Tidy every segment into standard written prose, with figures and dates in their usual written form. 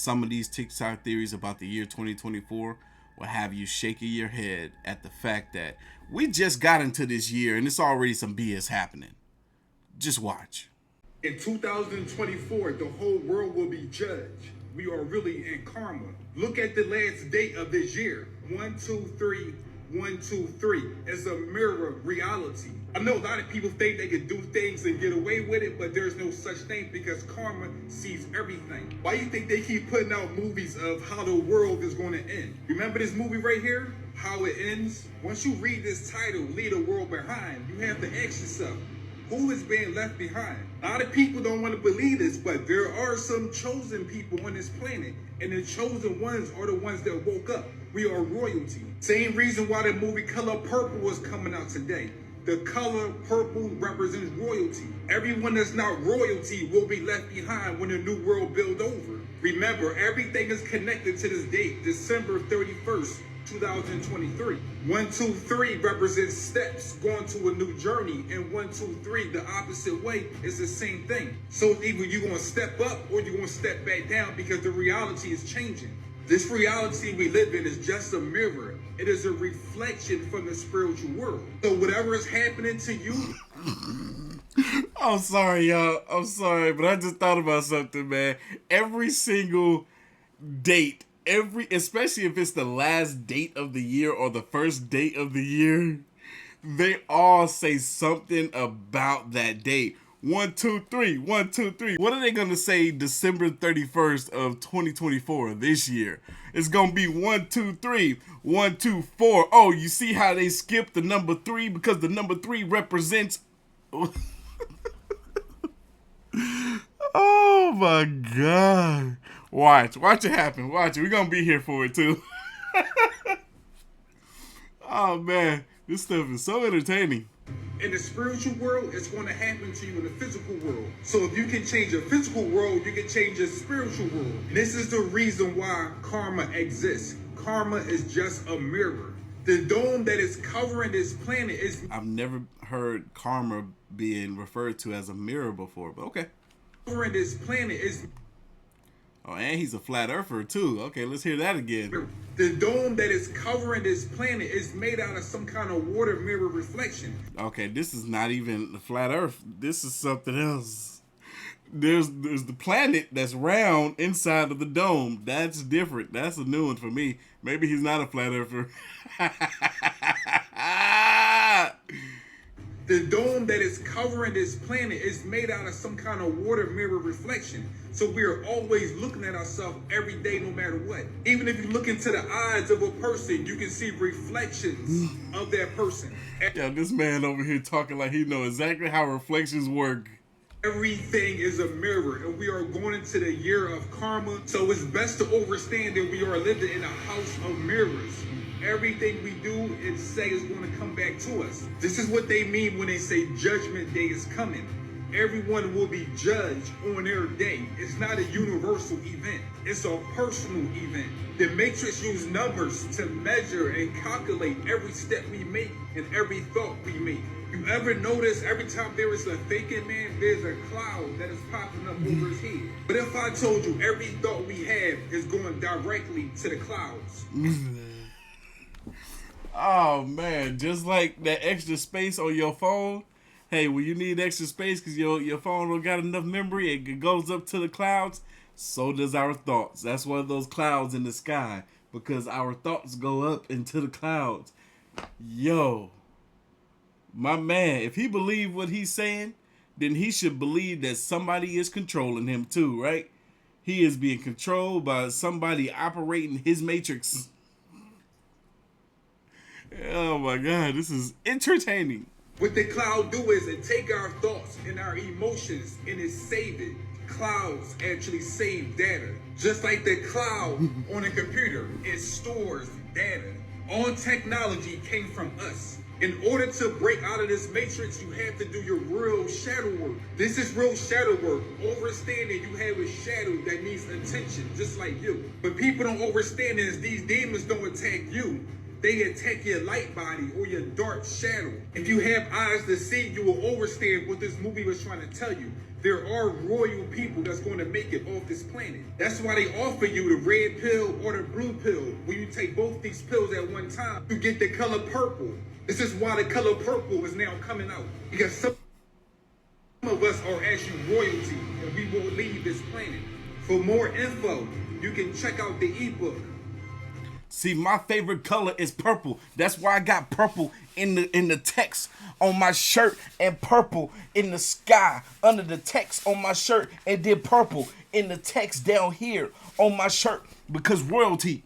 some of these TikTok theories about the year 2024 will have you shaking your head at the fact that we just got into this year and it's already some BS happening. Just watch. In 2024, the whole world will be judged. We are really in karma. Look at the last date of this year. 1, 2, 3, 1, 2, 3. It's a mirror reality. I know a lot of people think they can do things and get away with it, but there's no such thing because karma sees everything. Why do you think they keep putting out movies of how the world is going to end? Remember this movie right here? How it ends? Once you read this title, Leave the World Behind, you have to ask yourself, who is being left behind? A lot of people don't want to believe this, but there are some chosen people on this planet, and the chosen ones are the ones that woke up. We are royalty. Same reason why the movie Color Purple is coming out today. The color purple represents royalty. Everyone that's not royalty will be left behind when the new world builds over. Remember, everything is connected to this date, December 31st. 2023. 1, 2, 3 represents steps going to a new journey, and 1, 2, 3 the opposite way is the same thing. So either you're going to step up or you're going to step back down because the reality is changing. This reality we live in is just a mirror. It is a reflection from the spiritual world. So whatever is happening to you. I'm sorry, y'all. I'm sorry, but I just thought about something, man. Every single date, especially if it's the last date of the year or the first date of the year, they all say something about that date. 1, 2, 3, 1, 2, 3. What are they gonna say December 31st of 2024 this year? It's gonna be 1, 2, 3, 1, 2, 4. Oh, you see how they skipped the number 3 because the number 3 represents. Oh my God. Watch it happen. Watch it. We're gonna be here for it too. Oh man, this stuff is so entertaining. In the spiritual world, it's going to happen to you in the physical world. So if you can change your physical world, you can change your spiritual world. This is the reason why karma exists. Karma is just a mirror. The dome that is covering this planet is... I've never heard karma being referred to as a mirror before, but okay. Covering this planet is... Oh, and he's a flat earther too. Okay, let's hear that again. The dome that is covering this planet is made out of some kind of water mirror reflection. Okay, this is not even the flat earth. This is something else. There's the planet that's round inside of the dome. That's different. That's a new one for me. Maybe he's not a flat earther. The dome that is covering this planet is made out of some kind of water mirror reflection. So we are always looking at ourselves every day, no matter what. Even if you look into the eyes of a person, you can see reflections of that person. Yeah, this man over here talking like he knows exactly how reflections work. Everything is a mirror, and we are going into the year of karma. So it's best to understand that we are living in a house of mirrors. Everything we do and say is going to come back to us. This is what they mean when they say judgment day is coming. Everyone will be judged on their day. It's not a universal event. It's a personal event. The Matrix used numbers to measure and calculate every step we make and every thought we make. You ever notice every time there is a thinking man, there's a cloud that is popping up over his head? But if I told you every thought we have is going directly to the clouds. Oh man, just like that extra space on your phone. Hey, when you need extra space because your phone don't got enough memory, it goes up to the clouds. So does our thoughts. That's one of those clouds in the sky because our thoughts go up into the clouds. Yo, my man, if he believe what he's saying, then he should believe that somebody is controlling him too, right? He is being controlled by somebody operating his matrix. Oh my God, this is entertaining. What the cloud do is it take our thoughts and our emotions and it save it. Clouds actually save data. Just like the cloud on a computer, it stores data. All technology came from us. In order to break out of this matrix, you have to do your real shadow work. This is real shadow work. Understanding you have a shadow that needs attention, just like you. But people don't understand is these demons don't attack you. They attack your light body or your dark shadow. If you have eyes to see, you will understand what this movie was trying to tell you. There are royal people that's going to make it off this planet. That's why they offer you the red pill or the blue pill. When you take both these pills at one time, you get the color purple. This is why the color purple is now coming out. Because some of us are actually royalty, and we won't leave this planet. For more info, you can check out the ebook. See, my favorite color is purple. That's why I got purple in the text on my shirt and purple in the sky under the text on my shirt, and then purple in the text down here on my shirt because royalty.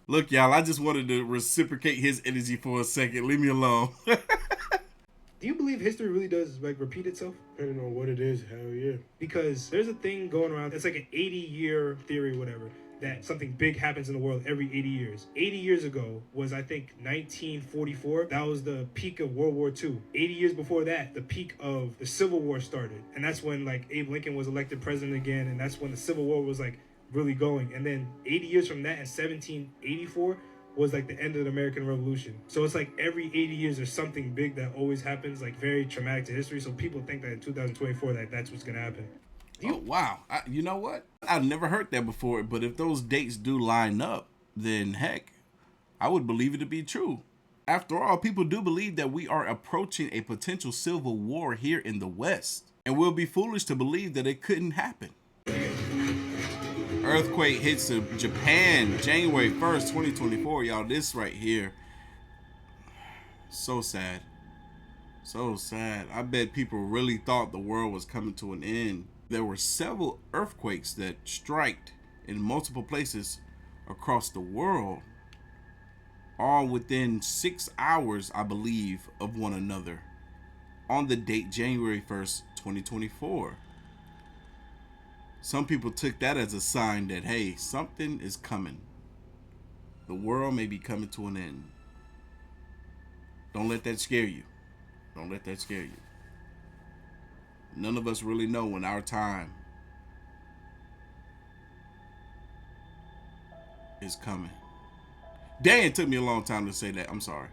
Look, y'all, I just wanted to reciprocate his energy for a second. Leave me alone. Do you believe history really does like repeat itself? Depending on what it is, hell yeah. Because there's a thing going around, it's like an 80-year theory, whatever, that something big happens in the world every 80 years. 80 years ago was, I think, 1944. That was the peak of World War II. 80 years before that, the peak of the Civil War started. And that's when, like, Abe Lincoln was elected president again, and that's when the Civil War was, like, really going. And then 80 years from that, in 1784, was, like, the end of the American Revolution. So it's like every 80 years there's something big that always happens, like, very traumatic to history. So people think that in 2024 that's what's going to happen. Oh, wow. You know what? I've never heard that before, but if those dates do line up, then heck, I would believe it to be true. After all, people do believe that we are approaching a potential civil war here in the West, and we'll be foolish to believe that it couldn't happen. Earthquake hits Japan January 1st, 2024. Y'all, this right here. So sad. So sad. I bet people really thought the world was coming to an end. There were several earthquakes that struck in multiple places across the world, all within 6 hours, I believe, of one another, on the date January 1st, 2024. Some people took that as a sign that, hey, something is coming. The world may be coming to an end. Don't let that scare you. Don't let that scare you. None of us really know when our time is coming. Dang, it took me a long time to say that. I'm sorry.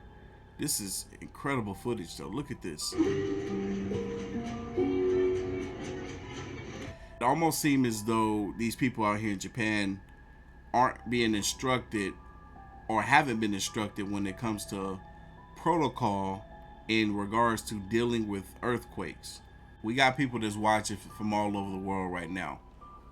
This is incredible footage, though. Look at this. It almost seems as though these people out here in Japan aren't being instructed or haven't been instructed when it comes to protocol in regards to dealing with earthquakes. We got people that's watching from all over the world right now.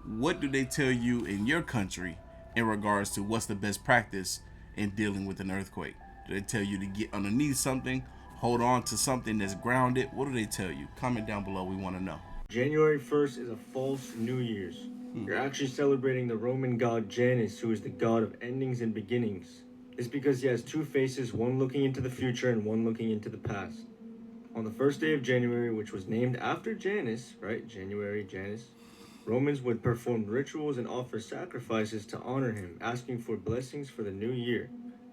What do they tell you in your country in regards to what's the best practice in dealing with an earthquake? Do they tell you to get underneath something, hold on to something that's grounded? What do they tell you? Comment down below. We want to know. January 1st is a false New Year's. You're actually celebrating the Roman god Janus, who is the god of endings and beginnings. It's because he has two faces, one looking into the future and one looking into the past. On the first day of January, which was named after Janus, right? January, Janus. Romans would perform rituals and offer sacrifices to honor him, asking for blessings for the new year.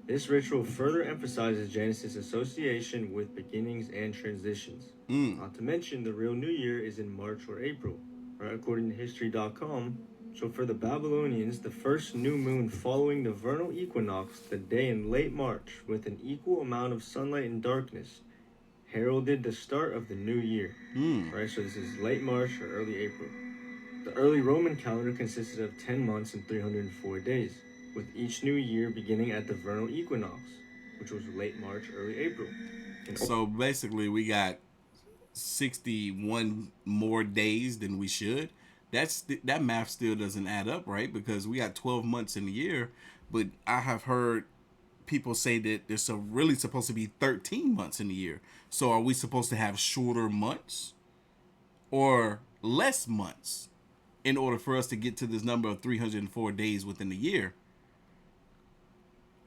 This ritual further emphasizes Janus' association with beginnings and transitions. Not to mention, the real new year is in March or April, right? According to History.com. So for the Babylonians, the first new moon following the vernal equinox, the day in late March, with an equal amount of sunlight and darkness, heralded the start of the new year, right? So this is late March or early April. The early Roman calendar consisted of 10 months and 304 days, with each new year beginning at the vernal equinox, which was late March, early April. So basically, we got 61 more days than we should. That math still doesn't add up, right? Because we got 12 months in a year, but I have heard people say that there's really supposed to be 13 months in a year. So are we supposed to have shorter months or less months in order for us to get to this number of 304 days within the year?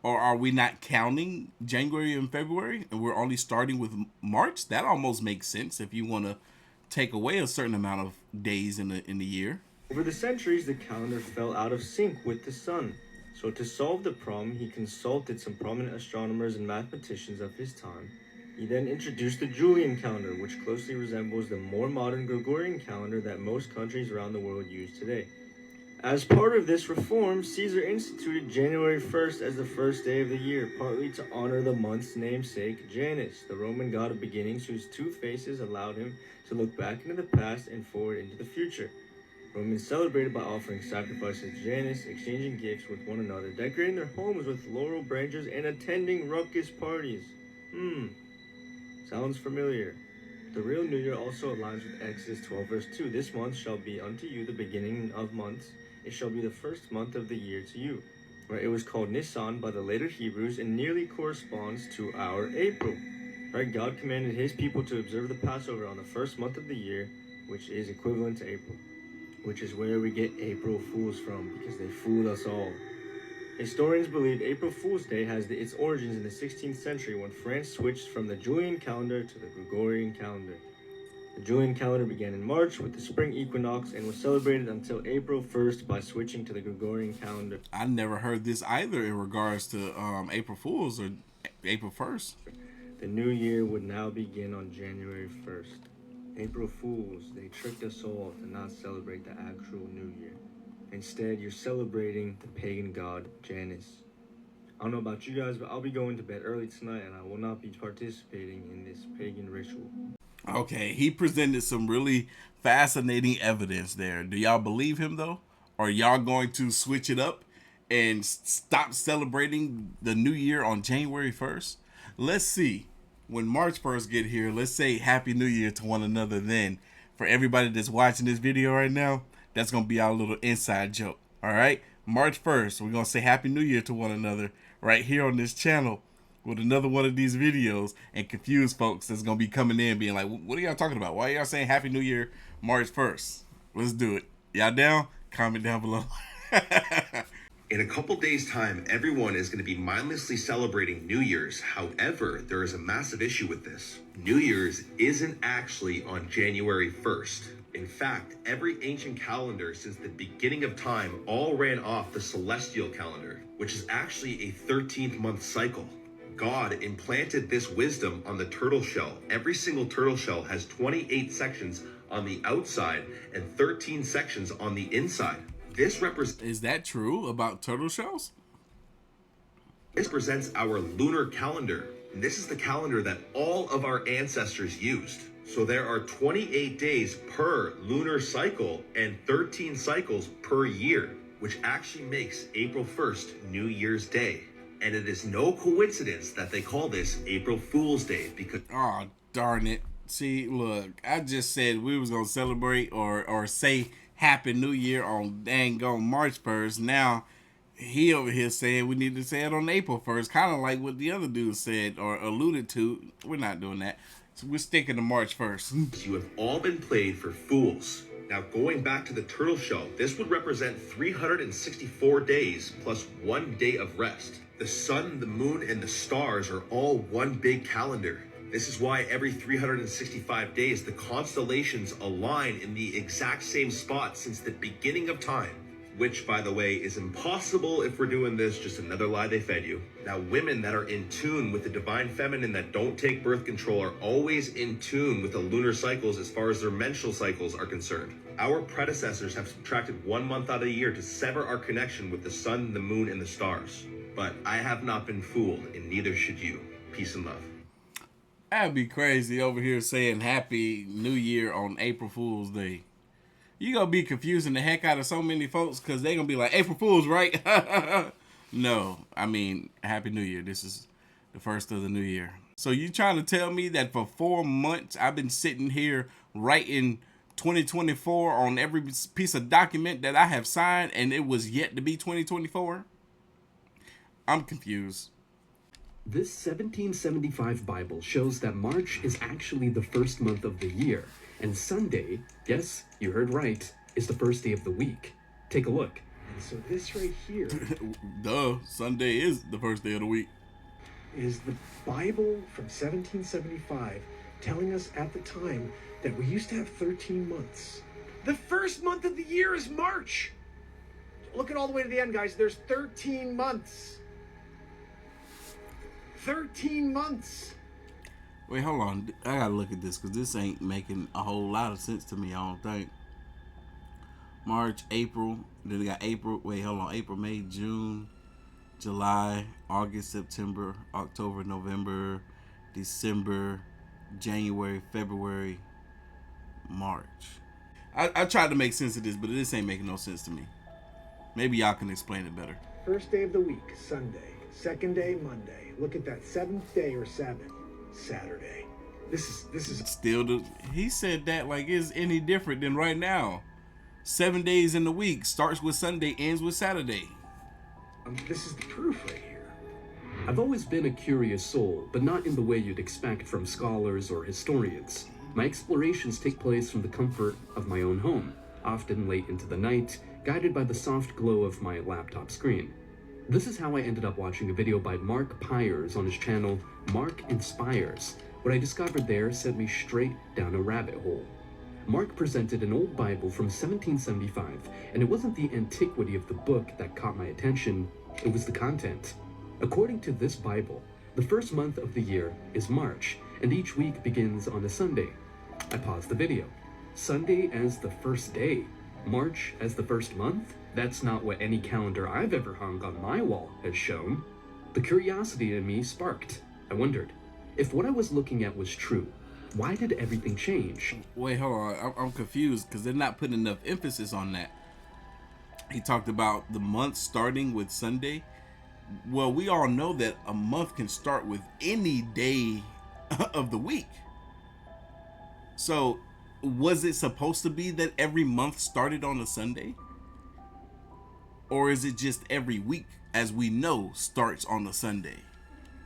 Or are we not counting January and February and we're only starting with March? That almost makes sense if you want to take away a certain amount of days in the year. Over the centuries, the calendar fell out of sync with the sun. So to solve the problem, he consulted some prominent astronomers and mathematicians of his time. He then introduced the Julian calendar, which closely resembles the more modern Gregorian calendar that most countries around the world use today. As part of this reform, Caesar instituted January 1st as the first day of the year, partly to honor the month's namesake, Janus, the Roman god of beginnings, whose two faces allowed him to look back into the past and forward into the future. Romans celebrated by offering sacrifices to Janus, exchanging gifts with one another, decorating their homes with laurel branches, and attending ruckus parties. Sounds familiar. The real New Year also aligns with Exodus 12 verse 2. This month shall be unto you the beginning of months. It shall be the first month of the year to you. Right? It was called Nisan by the later Hebrews and nearly corresponds to our April. Right? God commanded his people to observe the Passover on the first month of the year, which is equivalent to April. Which is where we get April Fools from, because they fooled us all. Historians believe April Fool's Day has its origins in the 16th century when France switched from the Julian calendar to the Gregorian calendar. The Julian calendar began in March with the spring equinox and was celebrated until April 1st by switching to the Gregorian calendar. I never heard this either in regards to April Fools or April 1st. The new year would now begin on January 1st. April Fools, they tricked us all to not celebrate the actual new year. Instead, you're celebrating the pagan god Janus. I don't know about you guys, but I'll be going to bed early tonight and I will not be participating in this pagan ritual. Okay, he presented some really fascinating evidence there. Do y'all believe him though? Or y'all going to switch it up and stop celebrating the new year on January 1st? Let's see. When March 1st get here, let's say Happy New Year to one another then. For everybody that's watching this video right now, that's going to be our little inside joke. All right? March 1st, we're going to say Happy New Year to one another right here on this channel with another one of these videos and confuse folks that's going to be coming in being like, what are y'all talking about? Why are y'all saying Happy New Year March 1st? Let's do it. Y'all down? Comment down below. In a couple days' time, everyone is going to be mindlessly celebrating New Year's. However, there is a massive issue with this. New Year's isn't actually on January 1st. In fact, every ancient calendar since the beginning of time all ran off the celestial calendar, which is actually a 13th month cycle. God implanted this wisdom on the turtle shell. Every single turtle shell has 28 sections on the outside and 13 sections on the inside. This represents... Is that true about turtle shells? This represents our lunar calendar. And this is the calendar that all of our ancestors used. So there are 28 days per lunar cycle and 13 cycles per year, which actually makes April 1st New Year's Day. And it is no coincidence that they call this April Fool's Day because... Oh, darn it. See, look, I just said we was going to celebrate or say Happy New Year on dang on March 1st. Now, he over here saying we need to say it on April 1st, kind of like what the other dude said or alluded to. We're not doing that. So we're sticking to March 1st. You have all been played for fools. Now, going back to the turtle shell, this would represent 364 days plus 1 day of rest. The sun, the moon, and the stars are all one big calendar. This is why every 365 days, the constellations align in the exact same spot since the beginning of time. Which, by the way, is impossible if we're doing this, just another lie they fed you. Now, women that are in tune with the divine feminine that don't take birth control are always in tune with the lunar cycles as far as their menstrual cycles are concerned. Our predecessors have subtracted 1 month out of the year to sever our connection with the sun, the moon, and the stars. But I have not been fooled, and neither should you. Peace and love. That'd be crazy over here saying Happy New Year on April Fool's Day. You gonna be confusing the heck out of so many folks because they gonna be like, April Fool's, right? No, I mean, Happy New Year. This is the first of the new year. So you trying to tell me that for 4 months I've been sitting here writing 2024 on every piece of document that I have signed and it was yet to be 2024? I'm confused. This 1775 Bible shows that March is actually the first month of the year, and Sunday, yes, you heard right, is the first day of the week. Take a look. And so this right here Duh, Sunday is the first day of the week. is the Bible from 1775 telling us at the time that we used to have 13 months. The first month of the year is March. Look at all the way to the end, guys. There's 13 months. 13 months. Wait, hold on. I gotta look at this because this ain't making a whole lot of sense to me, I don't think. March, April. Then they got April. Wait, hold on. April, May, June, July, August, September, October, November, December, January, February, March. I tried to make sense of this, but this ain't making no sense to me. Maybe y'all can explain it better. First day of the week, Sunday. Second day, Monday. Look at that. Seventh day or Sabbath, Saturday. This is Still, he said that like it's any different than right now. 7 days in the week starts with Sunday, ends with Saturday. This is the proof right here. I've always been a curious soul, but not in the way you'd expect from scholars or historians. My explorations take place from the comfort of my own home, often late into the night, guided by the soft glow of my laptop screen. This is how I ended up watching a video by Mark Pyers on his channel, Mark Inspires. What I discovered there sent me straight down a rabbit hole. Mark presented an old Bible from 1775, and it wasn't the antiquity of the book that caught my attention, it was the content. According to this Bible, the first month of the year is March, and each week begins on a Sunday. I paused the video. Sunday as the first day? March as the first month? That's not what any calendar I've ever hung on my wall has shown. The curiosity in me sparked. I wondered, if what I was looking at was true, why did everything change? Wait, hold on. I'm confused because they're not putting enough emphasis on that. He talked about the month starting with Sunday. Well, we all know that a month can start with any day of the week. So, was it supposed to be that every month started on a Sunday? Or is it just every week, as we know, starts on a Sunday?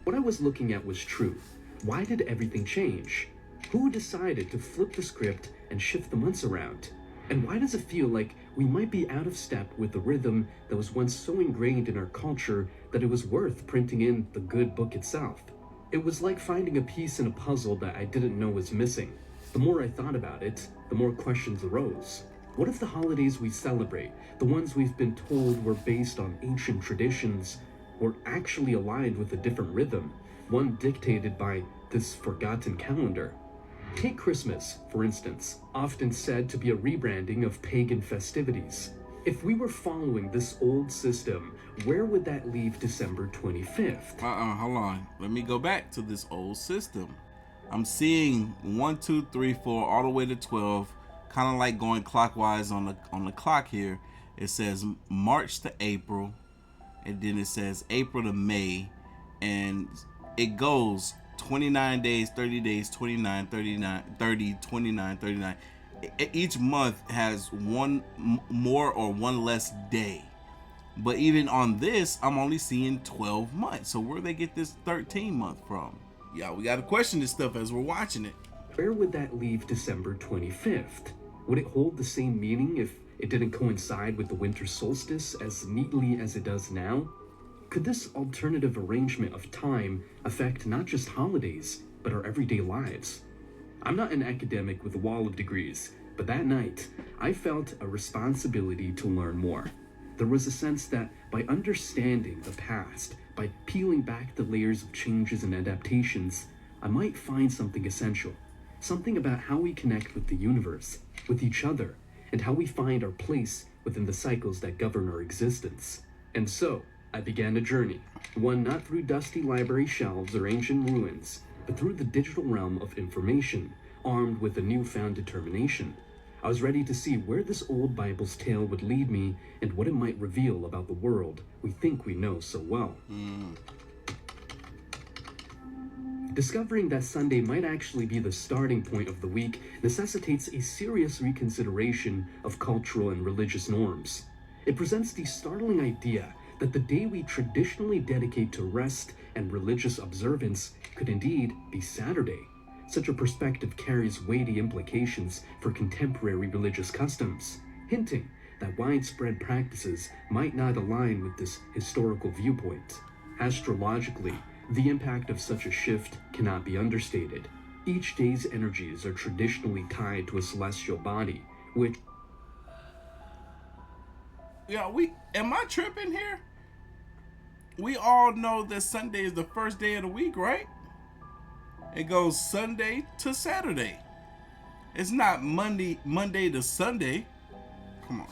What I was looking at was true. Why did everything change? Who decided to flip the script and shift the months around? And why does it feel like we might be out of step with the rhythm that was once so ingrained in our culture that it was worth printing in the good book itself? It was like finding a piece in a puzzle that I didn't know was missing. The more I thought about it, the more questions arose. What if the holidays we celebrate, the ones we've been told were based on ancient traditions, were actually aligned with a different rhythm, one dictated by this forgotten calendar? Take Christmas, for instance, often said to be a rebranding of pagan festivities. If we were following this old system, where would that leave December 25th? Hold on. Let me go back to this old system. I'm seeing 1, 2, 3, 4, all the way to 12, kind of like going clockwise on the clock here. It says March to April, and then it says April to May, and it goes 29 days, 30 days, 29, 39, 30, 29, 39. Each month has one more or one less day. But even on this, I'm only seeing 12 months. So where they get this 13 month from? Yeah, we got to question this stuff as we're watching it. Where would that leave December 25th? Would it hold the same meaning if it didn't coincide with the winter solstice as neatly as it does now? Could this alternative arrangement of time affect not just holidays, but our everyday lives? I'm not an academic with a wall of degrees, but that night, I felt a responsibility to learn more. There was a sense that by understanding the past, by peeling back the layers of changes and adaptations, I might find something essential. Something about how we connect with the universe, with each other, and how we find our place within the cycles that govern our existence. And so, I began a journey, one not through dusty library shelves or ancient ruins, but through the digital realm of information, armed with a newfound determination. I was ready to see where this old Bible's tale would lead me and what it might reveal about the world we think we know so well. Discovering that Sunday might actually be the starting point of the week necessitates a serious reconsideration of cultural and religious norms. It presents the startling idea that the day we traditionally dedicate to rest and religious observance could indeed be Saturday. Such a perspective carries weighty implications for contemporary religious customs, hinting that widespread practices might not align with this historical viewpoint. Astrologically, the impact of such a shift cannot be understated. Each day's energies are traditionally tied to a celestial body, which... Yeah, am I tripping here? We all know that Sunday is the first day of the week, right? It goes Sunday to Saturday. It's not Monday to Sunday. Come on.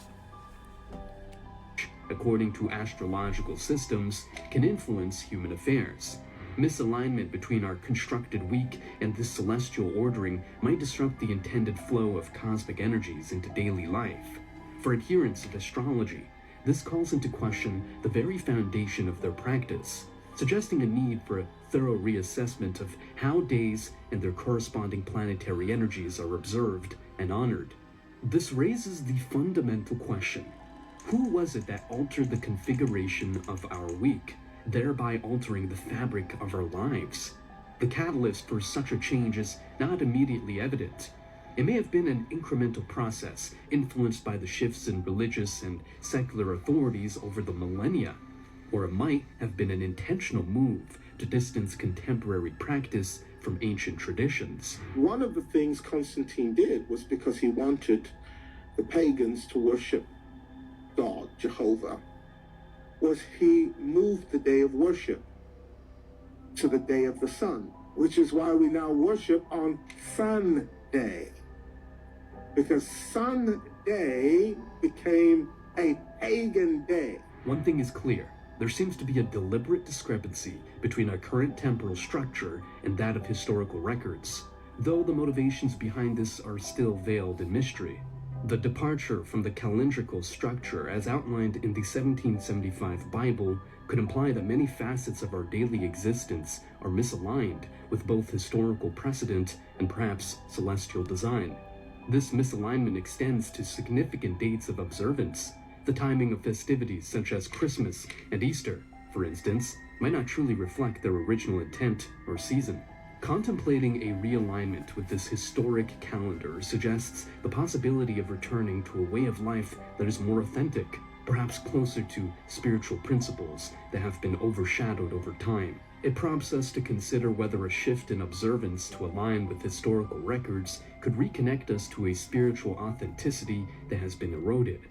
according to astrological systems, can influence human affairs. Misalignment between our constructed week and this celestial ordering might disrupt the intended flow of cosmic energies into daily life. For adherents of astrology, this calls into question the very foundation of their practice, suggesting a need for a thorough reassessment of how days and their corresponding planetary energies are observed and honored. This raises the fundamental question: who was it that altered the configuration of our week, thereby altering the fabric of our lives? The catalyst for such a change is not immediately evident. It may have been an incremental process influenced by the shifts in religious and secular authorities over the millennia, or it might have been an intentional move to distance contemporary practice from ancient traditions. One of the things Constantine did was because he wanted the pagans to worship God, Jehovah, was he moved the day of worship to the day of the sun, which is why we now worship on Sunday, because Sunday became a pagan day. One thing is clear: there seems to be a deliberate discrepancy between our current temporal structure and that of historical records, though the motivations behind this are still veiled in mystery. The departure from the calendrical structure as outlined in the 1775 Bible could imply that many facets of our daily existence are misaligned with both historical precedent and perhaps celestial design. This misalignment extends to significant dates of observance. The timing of festivities such as Christmas and Easter, for instance, might not truly reflect their original intent or season. Contemplating a realignment with this historic calendar suggests the possibility of returning to a way of life that is more authentic, perhaps closer to spiritual principles that have been overshadowed over time. It prompts us to consider whether a shift in observance to align with historical records could reconnect us to a spiritual authenticity that has been eroded.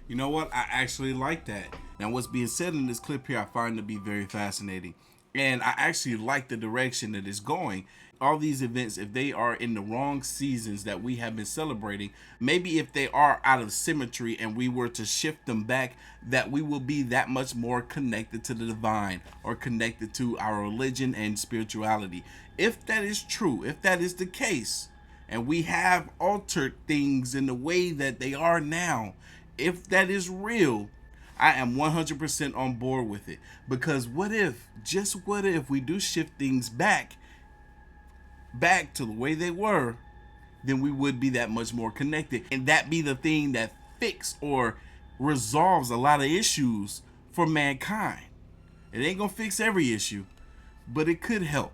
You know what? I actually like that. Now, what's being said in this clip here, I find to be very fascinating. And I actually like the direction that it's going. All these events, if they are in the wrong seasons that we have been celebrating, maybe if they are out of symmetry and we were to shift them back, that we will be that much more connected to the divine or connected to our religion and spirituality. If that is true, if that is the case, and we have altered things in the way that they are now, if that is real, I am 100% on board with it. Because what if, just what if we do shift things back to the way they were, then we would be that much more connected. And that be the thing that fix or resolves a lot of issues for mankind. It ain't gonna fix every issue, but it could help.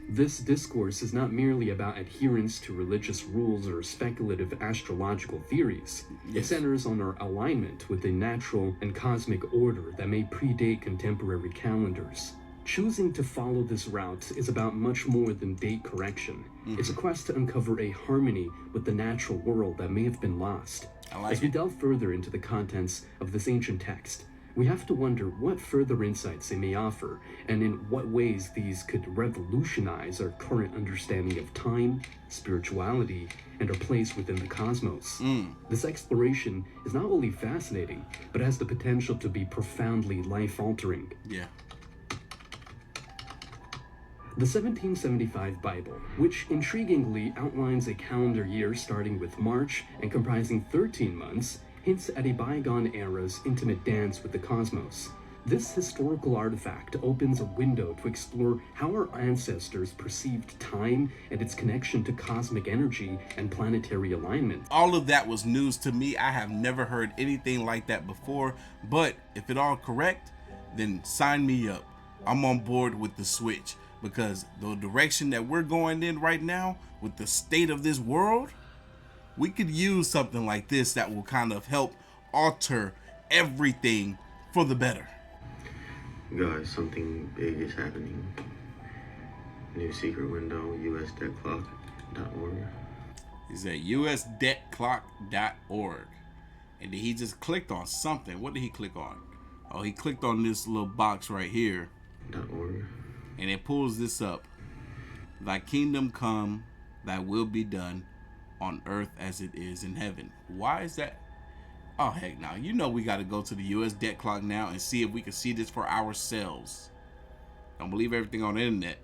This discourse is not merely about adherence to religious rules or speculative astrological theories. It centers on our alignment with a natural and cosmic order that may predate contemporary calendars. Choosing to follow this route is about much more than date correction. It's a quest to uncover a harmony with the natural world that may have been lost. As we delve further into the contents of this ancient text, we have to wonder what further insights they may offer, and in what ways these could revolutionize our current understanding of time, spirituality, and our place within the cosmos. This exploration is not only fascinating, but has the potential to be profoundly life-altering. Yeah. The 1775 Bible, which intriguingly outlines a calendar year starting with March and comprising 13 months, hints at a bygone era's intimate dance with the cosmos. This historical artifact opens a window to explore how our ancestors perceived time and its connection to cosmic energy and planetary alignment. All of that was news to me. I have never heard anything like that before, but if it all correct, then sign me up. I'm on board with the switch, because the direction that we're going in right now with the state of this world, we could use something like this that will kind of help alter everything for the better. Guys, something big is happening. New secret window, usdebtclock.org. He's at usdebtclock.org. And then he just clicked on something. What did he click on? Oh, he clicked on this little box right here. .org. And it pulls this up. Thy kingdom come, thy will be done on earth as it is in heaven. Why is that? Oh, heck no. You know we got to go to the U.S. debt clock now and see if we can see this for ourselves. Don't believe everything on the internet.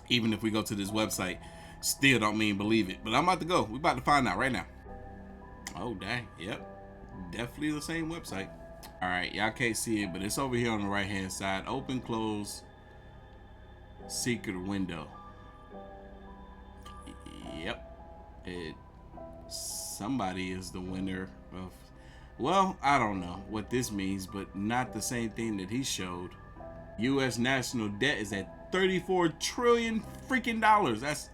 Even if we go to this website, still don't mean believe it. But I'm about to go. We're about to find out right now. Oh, dang. Yep. Definitely the same website. All right. Y'all can't see it, but it's over here on the right-hand side. Open, close, secret window. Yep. Somebody is the winner of, well, I don't know what this means, but not the same thing that he showed. U.S. national debt is at $34 trillion freaking dollars. That's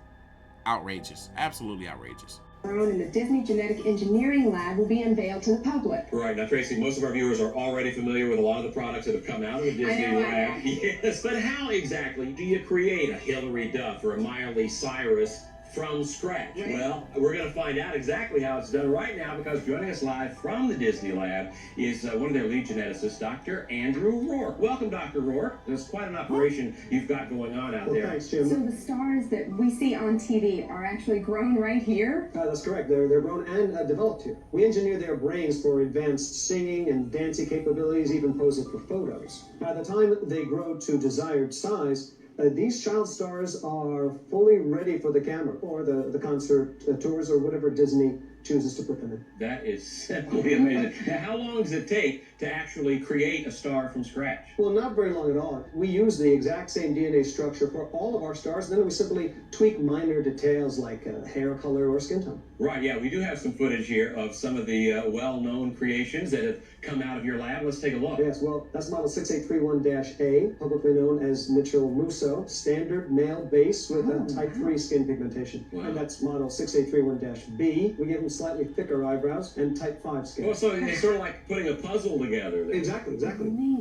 outrageous. Absolutely outrageous. In the Disney Genetic Engineering Lab will be unveiled to the public. Right. Now, Tracy, most of our viewers are already familiar with a lot of the products that have come out of the Disney Lab. Yes, but how exactly do you create a Hilary Duff or a Miley Cyrus from scratch? Right. Well, we're going to find out exactly how it's done right now, because joining us live from the Disney Lab is one of their lead geneticists, Dr. Andrew Rourke. Welcome, Dr. Rourke. There's quite an operation you've got going on out there. Thanks, Jim. So the stars that we see on TV are actually grown right here? That's correct. They're grown and developed here. We engineer their brains for advanced singing and dancing capabilities, even posing for photos. By the time they grow to desired size, these child stars are fully ready for the camera or the concert tours or whatever Disney chooses to put them in. That is simply amazing. Now, how long does it take to actually create a star from scratch? Well, not very long at all. We use the exact same DNA structure for all of our stars, and then we simply tweak minor details like hair color or skin tone. Right, yeah, we do have some footage here of some of the well-known creations that have come out of your lab. Let's take a look. Yes, well, that's model 6831-A, publicly known as Mitchell Musso, standard male base with a type 3 skin pigmentation. Wow. And that's model 6831-B. We give him slightly thicker eyebrows and type 5 skin. Oh, so it's sort of like putting a puzzle together then. Exactly.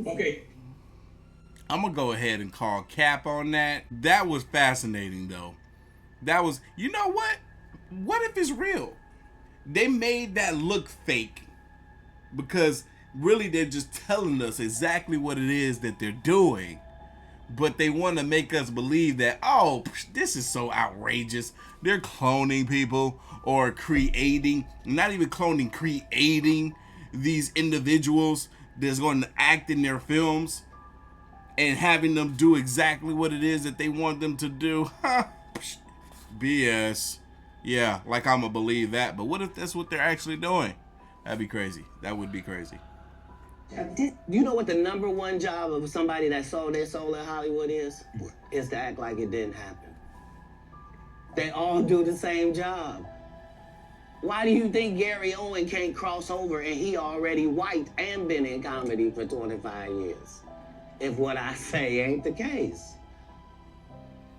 Okay. I'm going to go ahead and call cap on that. That was fascinating, though. That was, you know what? What if it's real? They made that look fake because really they're just telling us exactly what it is that they're doing. But they want to make us believe that, oh, this is so outrageous. They're cloning people or creating, not even cloning, creating these individuals that's going to act in their films and having them do exactly what it is that they want them to do. BS. Yeah, like I'm going to believe that. But what if that's what they're actually doing? That'd be crazy. That would be crazy. Do you know what the number one job of somebody that sold their soul in Hollywood is? What? Is to act like it didn't happen. They all do the same job. Why do you think Gary Owen can't cross over and he already white and been in comedy for 25 years? If what I say ain't the case.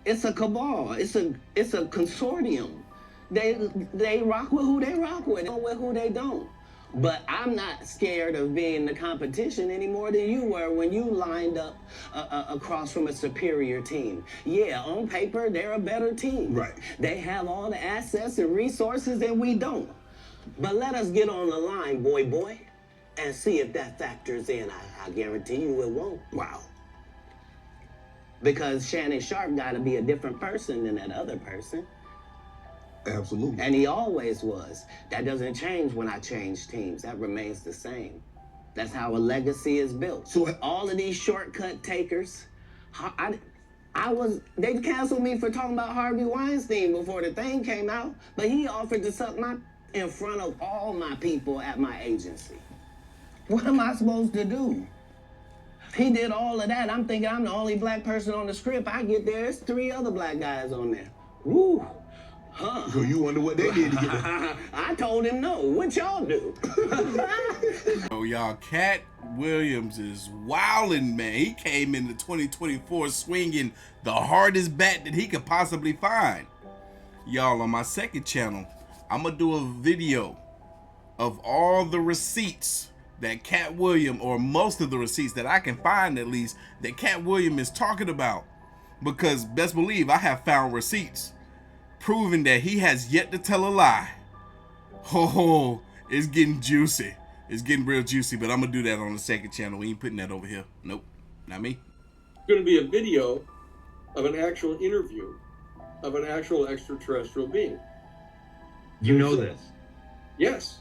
It's a cabal. It's a consortium. They rock with who they rock with, and with who they don't. But I'm not scared of being the competition any more than you were when you lined up across from a superior team. Yeah, on paper, they're a better team. Right. They have all the assets and resources that we don't. But let us get on the line, boy, and see if that factors in. I guarantee you it won't. Wow. Because Shannon Sharp got to be a different person than that other person. Absolutely. And he always was. That doesn't change when I change teams. That remains the same. That's how a legacy is built. So all of these shortcut takers, they canceled me for talking about Harvey Weinstein before the thing came out, but he offered to suck my in front of all my people at my agency. What am I supposed to do? He did all of that. I'm thinking I'm the only black person on the script. I get there, there's 3 other black guys on there. Woo. Huh. So you wonder what they did to you? I told him no. What y'all do? Oh, y'all, Cat Williams is wildin', man. He came into 2024 swinging the hardest bat that he could possibly find. Y'all, on my second channel, I'm going to do a video of all the receipts that Cat Williams, or most of the receipts that I can find at least, that Cat Williams is talking about. Because best believe I have found receipts proving that he has yet to tell a lie. Oh, it's getting juicy. It's getting real juicy, but I'm going to do that on the second channel. We ain't putting that over here. Nope, not me. It's going to be a video of an actual interview of an actual extraterrestrial being. You know this? Yes.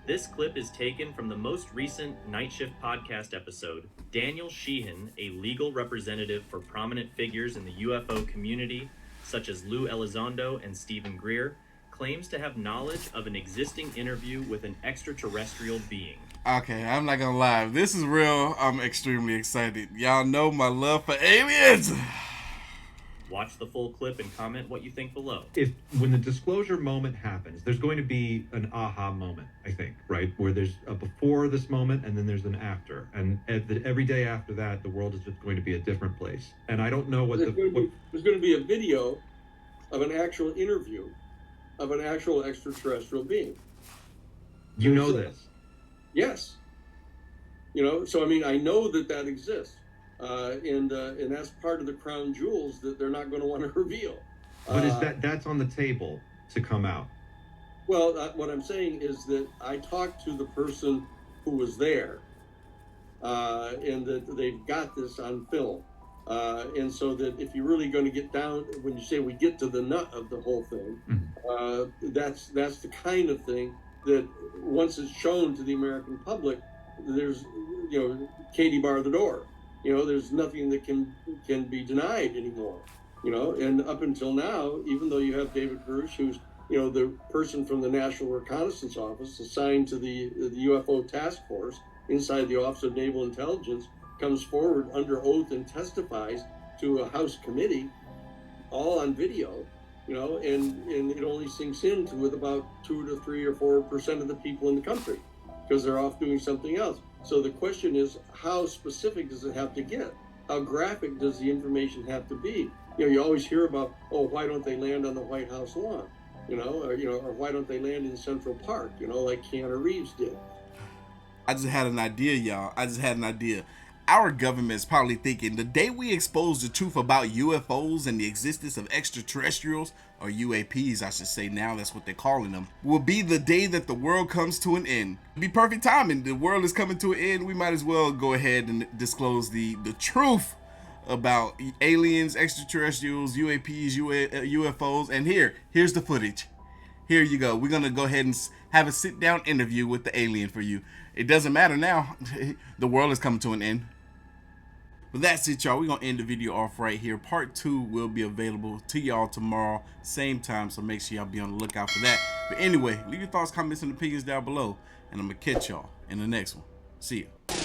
This clip is taken from the most recent Night Shift podcast episode. Daniel Sheehan, a legal representative for prominent figures in the UFO community, such as Lou Elizondo and Stephen Greer, claims to have knowledge of an existing interview with an extraterrestrial being. Okay, I'm not gonna lie. If this is real, I'm extremely excited. Y'all know my love for aliens. Watch the full clip and comment what you think below. When the disclosure moment happens, there's going to be an aha moment, I think, right? Where there's a before this moment and then there's an after. And every day after that, the world is just going to be a different place. And I don't know what there's going to be a video of an actual interview of an actual extraterrestrial being. You know this? Yes. You know, so I mean, I know that exists. And that's part of the crown jewels that they're not going to want to reveal. But that's on the table to come out? Well, what I'm saying is that I talked to the person who was there, and that they've got this on film. And so that if you're really going to get down, when you say we get to the nut of the whole thing, that's the kind of thing that once it's shown to the American public, there's, you know, Katie bar the door. You know, there's nothing that can be denied anymore. You know, and up until now, even though you have David Grush, who's, you know, the person from the National Reconnaissance Office assigned to the UFO task force inside the Office of Naval Intelligence, comes forward under oath and testifies to a House committee, all on video, you know, and it only sinks into with about 2 to 3 or 4% of the people in the country because they're off doing something else. So the question is, how specific does it have to get? How graphic does the information have to be? You know, you always hear about, oh, why don't they land on the White House lawn? You know, or why don't they land in Central Park? You know, like Keanu Reeves did. I just had an idea, y'all. Our government is probably thinking the day we expose the truth about UFOs and the existence of extraterrestrials, or UAPs, I should say now, that's what they're calling them, will be the day that the world comes to an end. It'll be perfect timing. The world is coming to an end. We might as well go ahead and disclose the truth about aliens, extraterrestrials, UAPs, UFOs. And here's the footage. Here you go. We're going to go ahead and have a sit-down interview with the alien for you. It doesn't matter now. The world is coming to an end. But that's it, y'all. We're going to end the video off right here. Part 2 will be available to y'all tomorrow, same time, so make sure y'all be on the lookout for that. But anyway, leave your thoughts, comments, and opinions down below, and I'm going to catch y'all in the next one. See ya.